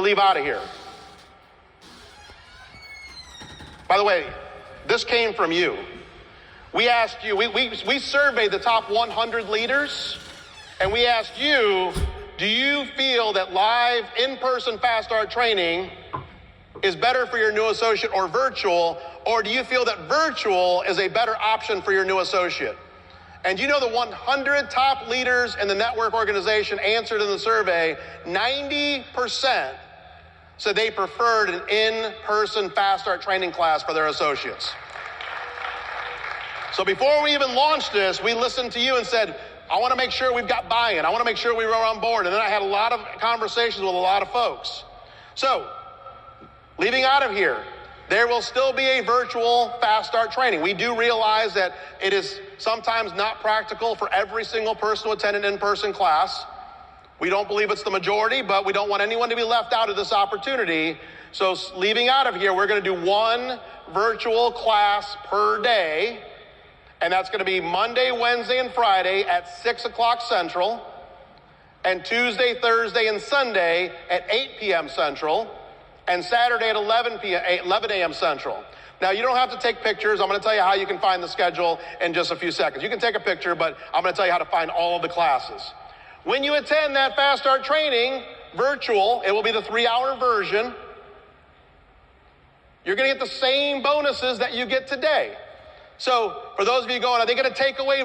leave out of here. By the way, this came from you. We asked you, we surveyed the top 100 leaders, and we asked you, do you feel that live, in-person fast start training is better for your new associate or virtual, or do you feel that virtual is a better option for your new associate? And you know the 100 top leaders in the network organization answered in the survey, 90% said they preferred an in-person fast start training class for their associates. So before we even launched this, we listened to you and said, I want to make sure we've got buy-in. I want to make sure we were on board. And then I had a lot of conversations with a lot of folks. So, leaving out of here, there will still be a virtual fast start training. We do realize that it is sometimes not practical for every single person to attend an in-person class. We don't believe it's the majority, but we don't want anyone to be left out of this opportunity. So leaving out of here, we're going to do one virtual class per day. And that's going to be Monday, Wednesday, and Friday at 6 o'clock Central, and Tuesday, Thursday, and Sunday at 8 p.m. Central, and Saturday at 11 a.m. Central. Now, you don't have to take pictures. I'm going to tell you how you can find the schedule in just a few seconds. You can take a picture, but I'm going to tell you how to find all of the classes. When you attend that Fast Start training, virtual, it will be the 3-hour version. You're going to get the same bonuses that you get today. So for those of you going, are they going to take away